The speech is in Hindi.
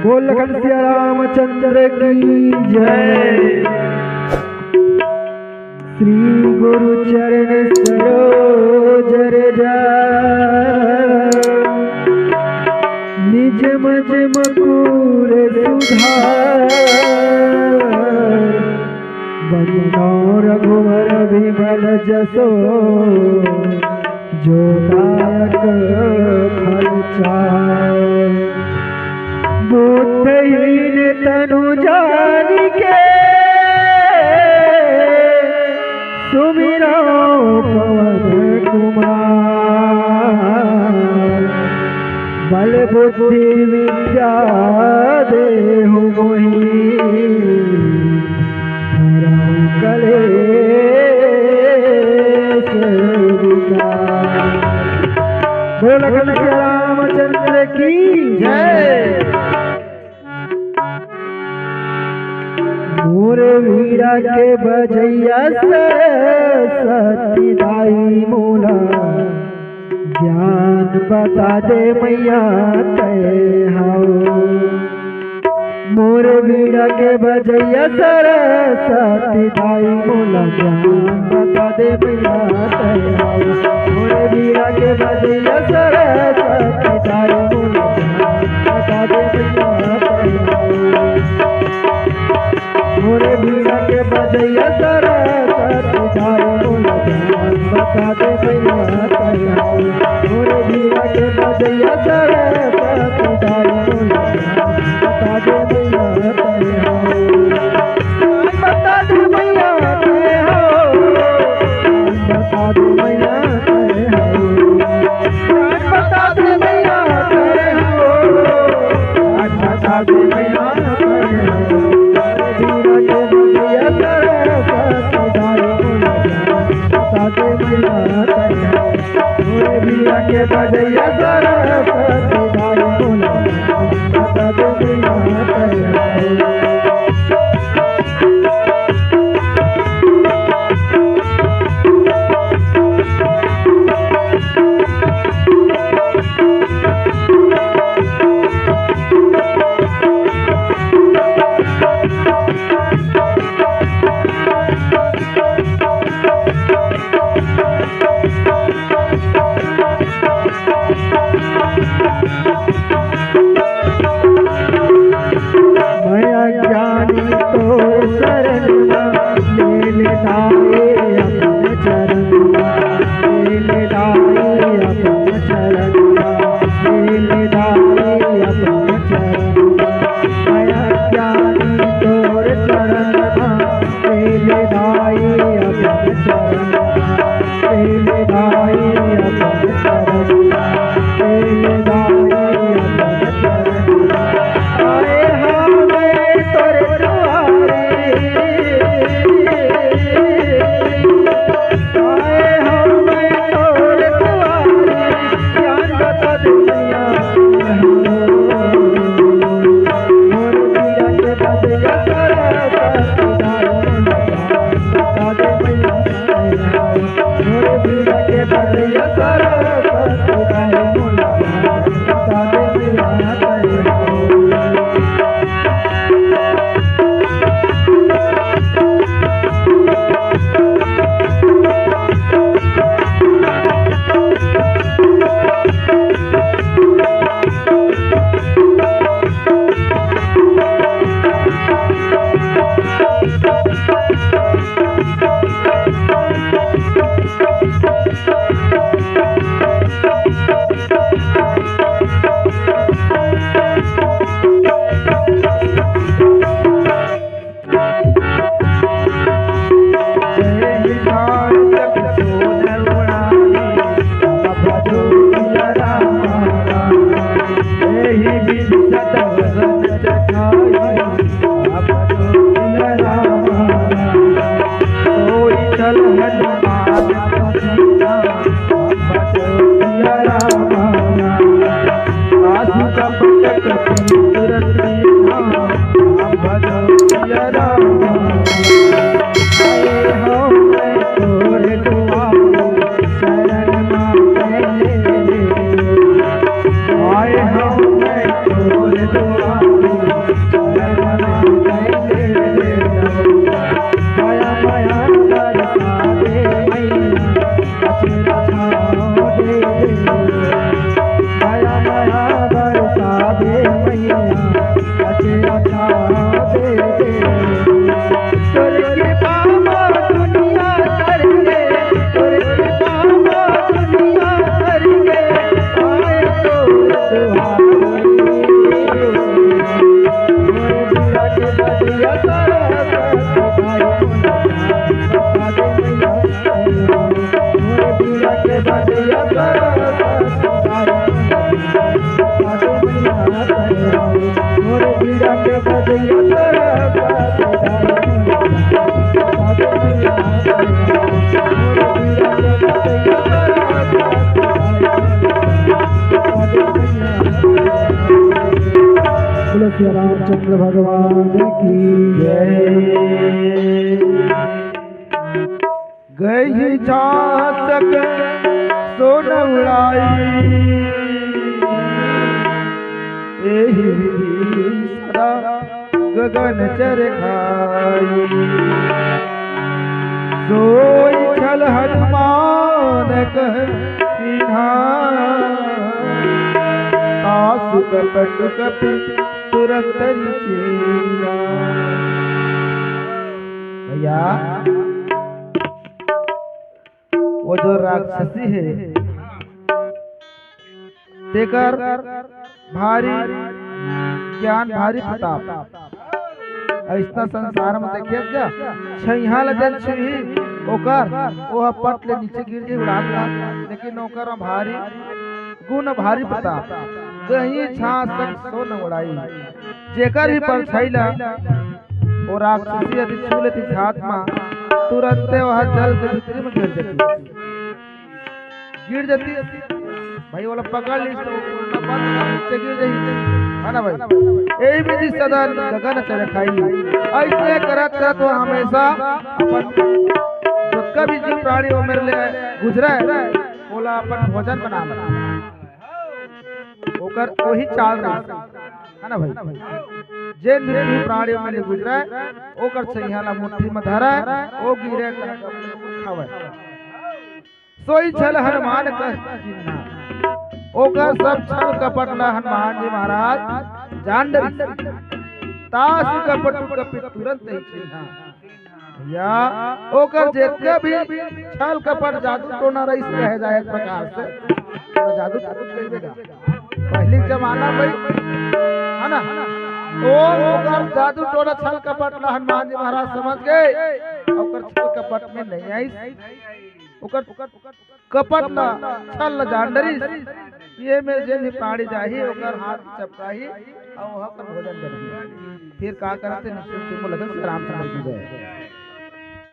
बोल लखन सिया रामचंद्र की जय। श्री गुरु चरण सरोज रजा निज मज मकुर सुधार बनो रघुवर विमल जसो जो दायक फल चाय। बुद्धहीन तनु जानि के सुमिरो पवन कुमार। बल बुद्धि विद्या देहु मोहि हरहु कलेश विकार। बोल लखन सिया रामचंद्र की जय। मोर वीरा के बजैया सरस्वती दाई मोला ज्ञान बता दे मैया तय हाओ। मोर वीरा के बजैया सरस्वती दाई मोला ज्ञान बता दे मैया तय हाओ। मोर वीरा के बजैया सरस्वती दाई मोला ज्ञान बता दे मैया तय हाओ। मोरे वीरा के बजैया सरस्वती दाई मोला ज्ञान बता दे मैया तय हाओ। मोरे वीरा के बजैया सरस्वती दाई मोला ज्ञान बता दे मैया तय हाओ। बता दे मैया तय हाओ। बता दे मैया तय हाओ। बता दे मैया तय हाओ। बता दे मैया तय हाओ। के बजैया सरस्वती दाई मोला बता दे मैया तय हाओ। आए हम तोरे दुआ मोर बीड़ा के बजैया सरस्वती दाई मोला बोलो श्री रामचंद्र भगवान की जय। गई झांसक सोन उड़ाई एहि विधि सदा गगन चर खाई सोई छल हनुमान कह कीन्हा आसु कपट कपि तुरंत चीना। भैया वो जो राक्षसी है देकर भारी ज्ञान भारी प्रताप ऐसा संसार में देखिए क्या छैहा लगन छुही ओकर वो पट ले नीचे गिर के उड़ा दिया लेकिन ओकर भारी गुण भारी प्रताप गही छासक सोन उड़ाई जेकर ही परछाईला वो राक्षसी यदि छू लेती हाथ में तुरंत वह जल के भीतरी में गिर जाती भाई वाला पकड़ ली तो उल्टा बात नीचे गिर जाई है ना भाई। यही विधि सदा गगन चर खाई ऐसे करत करत वो हमेशा अपन जो कभी जीव प्राणी वो मेरे लिए गुजरा है बोला अपन भोजन बना ओकर वही चाल रही है ना भाई। जे निर्जीव प्राणी में गुजरा है ओकर सहियाला मुट्ठी में धरा है वो गिरे खावे सोई छल हनुमान कह ओकर सब छल कपट ला हनुमान जी महाराज जान डरी तास कपट कपि तुरंत ही चिन्हा। या ओकर जेते भी छल कपट जादू टोना रईस कहे जाए एक प्रकार से तो जादू कहेगा पहले जमाना में है ना ओ ओकर जादू टोना छल कपट ला हनुमान जी महाराज समझ गए ओकर छल कपट में नहीं आई ओकर कपट ला छल जान डरी ये में जे प्राणी जाही ओकर हाथ चपकाही और वह कर भोजन करही फिर का करते निश्चित से लगन रामचंद्र की जय।